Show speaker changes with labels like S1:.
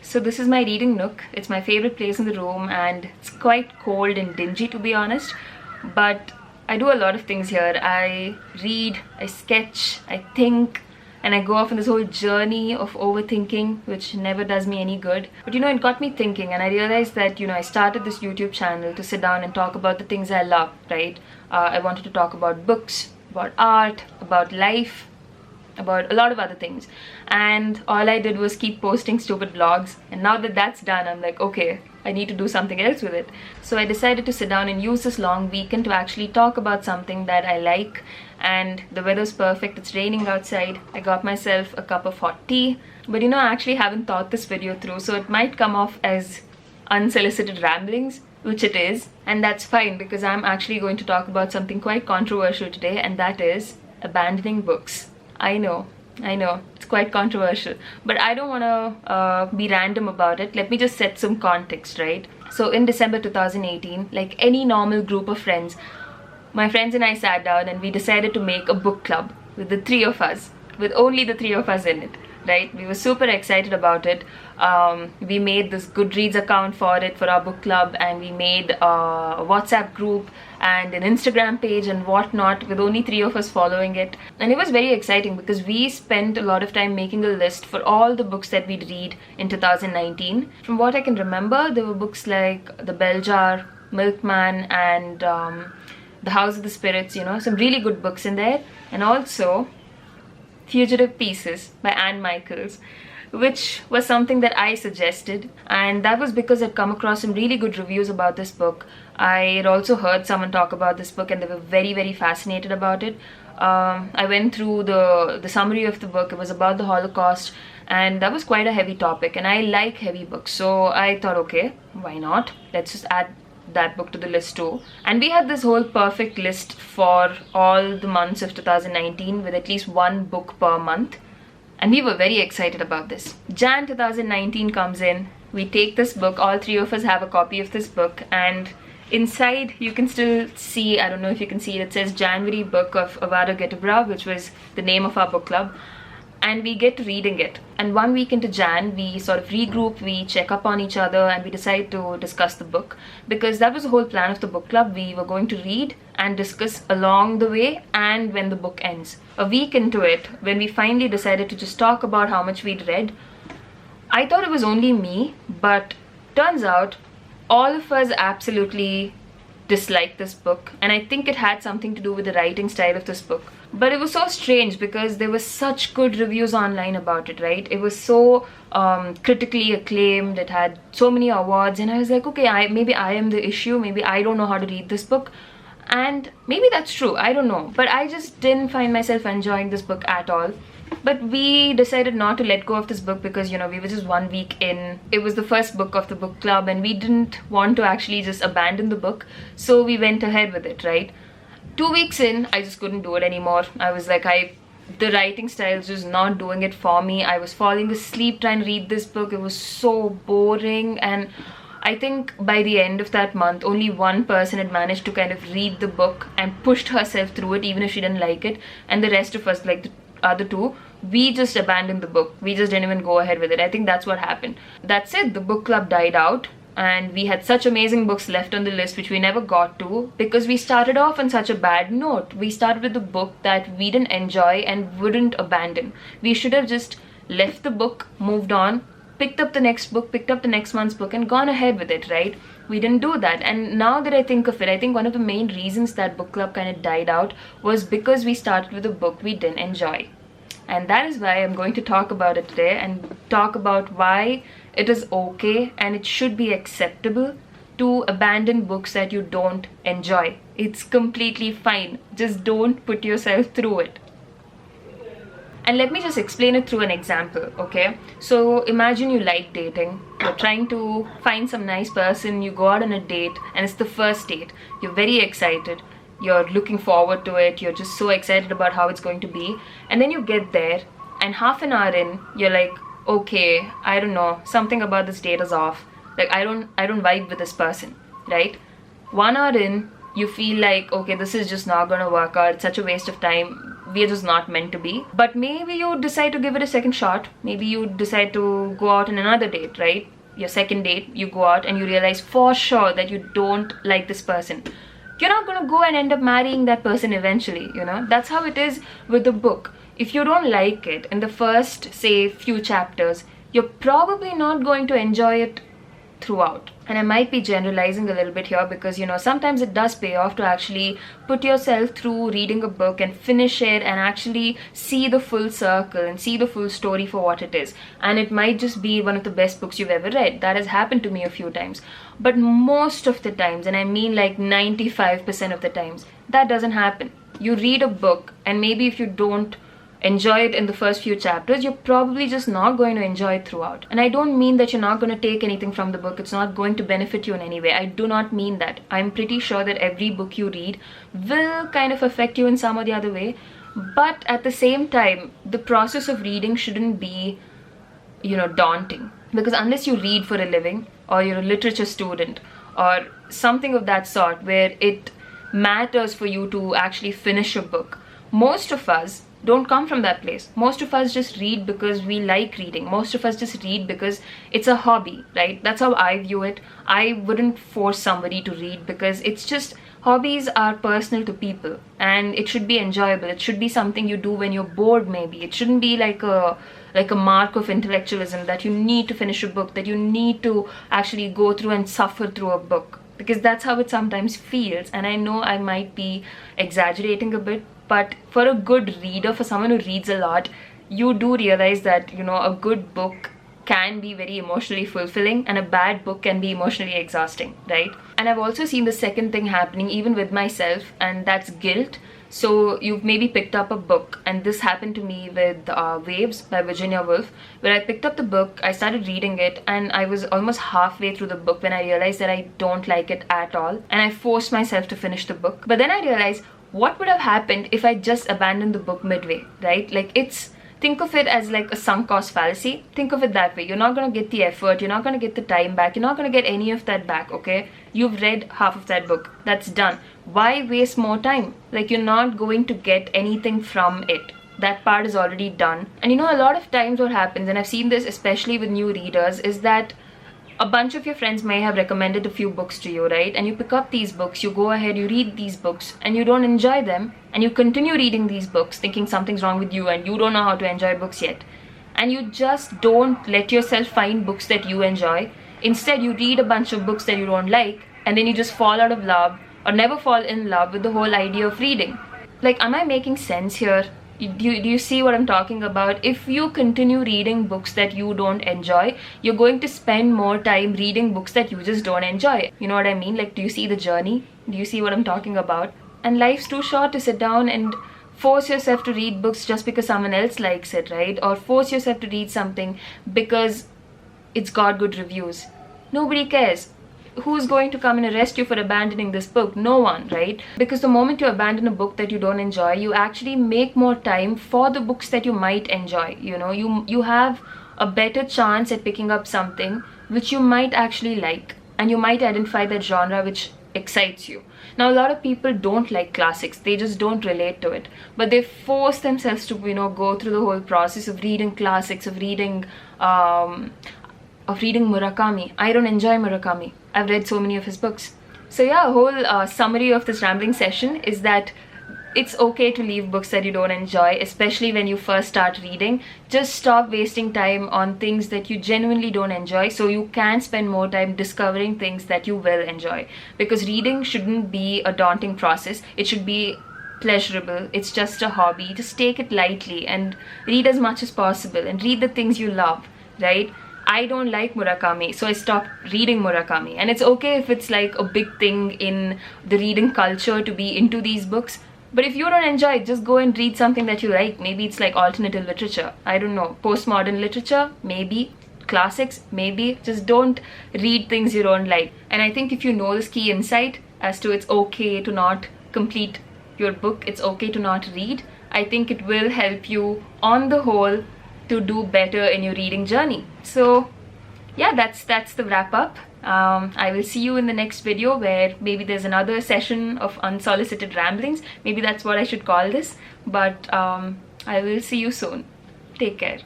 S1: So this is my reading nook. It's my favorite place in the room and it's quite cold and dingy, to be honest. But I do a lot of things here. I read, I sketch, I think, and I go off on this whole journey of overthinking, which never does me any good. But it got me thinking, and I realized that I started this YouTube channel to sit down and talk about the things I love, right? I wanted to talk about books, about art, about life, about a lot of other things, and all I did was keep posting stupid vlogs. And now that that's done, I'm like, okay, I need to do something else with it. So I decided to sit down and use this long weekend to actually talk about something that I like. And the weather's perfect, it's raining outside. I got myself a cup of hot tea, but I actually haven't thought this video through, so it might come off as unsolicited ramblings, which it is, and that's fine, because I'm actually going to talk about something quite controversial today, and that is abandoning books. I know, it's quite controversial, but I don't want to be random about it. Let me just set some context, right? So in December 2018, like any normal group of friends, my friends and I sat down and we decided to make a book club with the three of us, with only the three of us in it, right? We were super excited about it. We made this Goodreads account for it, for our book club, and we made a WhatsApp group and an Instagram page and whatnot, with only three of us following it. And it was very exciting because we spent a lot of time making a list for all the books that we'd read in 2019. From what I can remember, there were books like The Bell Jar, Milkman, and The House of the Spirits, some really good books in there. And also Fugitive Pieces by Anne Michaels, which was something that I suggested, and that was because I'd come across some really good reviews about this book. I had also heard someone talk about this book and they were very, very fascinated about it. I went through the summary of the book. It was about the Holocaust, and that was quite a heavy topic, and I like heavy books, so I thought, okay, why not? Let's just add that book to the list too. And we had this whole perfect list for all the months of 2019 with at least one book per month, and we were very excited about this. Jan 2019 comes in, we take this book, all three of us have a copy of this book, and inside you can still see, I don't know if you can see it, it says January book of Avada Kedavra, which was the name of our book club. And we get reading it, and 1 week into Jan we sort of regroup, we check up on each other, and we decide to discuss the book, because that was the whole plan of the book club. We were going to read and discuss along the way and when the book ends. A week into it, when we finally decided to just talk about how much we'd read, I thought it was only me, but turns out all of us absolutely disliked this book, and I think it had something to do with the writing style of this book. But it was so strange because there were such good reviews online about it, right? It was so critically acclaimed, it had so many awards, and I was like, okay, maybe I am the issue, maybe I don't know how to read this book. And maybe that's true, I don't know, but I just didn't find myself enjoying this book at all. But we decided not to let go of this book because we were just 1 week in. It was the first book of the book club, and we didn't want to actually just abandon the book, so we went ahead with it, right? 2 weeks in, I just couldn't do it anymore. I was like, the writing style is just not doing it for me. I was falling asleep trying to read this book. It was so boring, and I think by the end of that month, only one person had managed to kind of read the book and pushed herself through it, even if she didn't like it. And the rest of us, like the other two, we just abandoned the book. We just didn't even go ahead with it. I think that's what happened. That's it. The book club died out, and we had such amazing books left on the list which we never got to because we started off on such a bad note. We started with a book that we didn't enjoy and wouldn't abandon. We should have just left the book, moved on, picked up the next book, picked up the next month's book, and gone ahead with it, right? We didn't do that. And now that I think of it, I think one of the main reasons that book club kind of died out was because we started with a book we didn't enjoy. And that is why I'm going to talk about it today, and talk about why it is okay and it should be acceptable to abandon books that you don't enjoy. It's completely fine. Just don't put yourself through it. And let me just explain it through an example, okay? So imagine you like dating. You're trying to find some nice person. You go out on a date, and it's the first date. You're very excited. You're looking forward to it. You're just so excited about how it's going to be. And then you get there, and half an hour in, you're like, okay, I don't know, something about this date is off. Like, I don't vibe with this person, right? 1 hour in, you feel like, okay, this is just not gonna work out. It's such a waste of time. we're just not meant to be. But maybe you decide to give it a second shot. Maybe you decide to go out on another date, right? Your second date, you go out and you realize for sure that you don't like this person. You're not gonna go and end up marrying that person eventually, you know? That's how it is with the book. If you don't like it in the first, say, few chapters, you're probably not going to enjoy it throughout. And I might be generalizing a little bit here because, you know, sometimes it does pay off to actually put yourself through reading a book and finish it and actually see the full circle and see the full story for what it is. And it might just be one of the best books you've ever read. That has happened to me a few times. But most of the times, and I mean like 95% of the times, that doesn't happen. You read a book and maybe if you don't enjoy it in the first few chapters, you're probably just not going to enjoy it throughout. And I don't mean that you're not going to take anything from the book. It's not going to benefit you in any way. I do not mean that. I'm pretty sure that every book you read will kind of affect you in some or the other way. But at the same time, the process of reading shouldn't be, you know, daunting. Because unless you read for a living, or you're a literature student, or something of that sort, where it matters for you to actually finish a book, most of us don't come from that place. Most of us just read because we like reading. Most of us just read because it's a hobby, right? That's how I view it. I wouldn't force somebody to read because it's just, hobbies are personal to people and it should be enjoyable. It should be something you do when you're bored maybe. It shouldn't be like a mark of intellectualism that you need to finish a book, that you need to actually go through and suffer through a book. Because that's how it sometimes feels. And I know I might be exaggerating a bit, but for a good reader, for someone who reads a lot, you do realize that, you know, a good book can be very emotionally fulfilling and a bad book can be emotionally exhausting, right? And I've also seen the second thing happening even with myself, and that's guilt. So you've maybe picked up a book, and this happened to me with Waves by Virginia Woolf, where I picked up the book, I started reading it, and I was almost halfway through the book when I realized that I don't like it at all, and I forced myself to finish the book. But then I realized, what would have happened if I just abandoned the book midway, right? Like, think of it as like a sunk cost fallacy. Think of it that way. You're not going to get the effort, you're not going to get the time back, you're not going to get any of that back, okay? You've read half of that book, that's done. Why waste more time? Like, you're not going to get anything from it. That part is already done. And you know, a lot of times what happens, and I've seen this especially with new readers, is that a bunch of your friends may have recommended a few books to you, right? And you pick up these books, you go ahead, you read these books, and you don't enjoy them, and you continue reading these books thinking something's wrong with you and you don't know how to enjoy books yet. And you just don't let yourself find books that you enjoy. Instead, you read a bunch of books that you don't like, and then you just fall out of love or never fall in love with the whole idea of reading. Like, am I making sense here? Do you see what I'm talking about? If you continue reading books that you don't enjoy, you're going to spend more time reading books that you just don't enjoy. You know what I mean? Like, do you see the journey? Do you see what I'm talking about? And life's too short to sit down and force yourself to read books just because someone else likes it, right? Or force yourself to read something because it's got good reviews. Nobody cares. Who's going to come and arrest you for abandoning this book? No one, right? Because the moment you abandon a book that you don't enjoy, you actually make more time for the books that you might enjoy. You know, you have a better chance at picking up something which you might actually like, and you might identify that genre which excites you. Now, a lot of people don't like classics, they just don't relate to it, but they force themselves to, you know, go through the whole process of reading classics, of reading Murakami. I don't enjoy Murakami. I've read so many of his books. So yeah, a whole summary of this rambling session is that it's okay to leave books that you don't enjoy, especially when you first start reading. Just stop wasting time on things that you genuinely don't enjoy, so you can spend more time discovering things that you will enjoy. Because reading shouldn't be a daunting process. It should be pleasurable. It's just a hobby. Just take it lightly and read as much as possible and read the things you love, right? I don't like Murakami, so I stopped reading Murakami. And it's okay if it's like a big thing in the reading culture to be into these books. But if you don't enjoy it, just go and read something that you like. Maybe it's like alternative literature. I don't know. Postmodern literature? Maybe. Classics? Maybe. Just don't read things you don't like. And I think if you know this key insight as to it's okay to not complete your book, it's okay to not read, I think it will help you on the whole to do better in your reading journey. So yeah, that's the wrap up. I will see you in the next video, where maybe there's another session of unsolicited ramblings. Maybe that's what I should call this. But I will see you soon. Take care.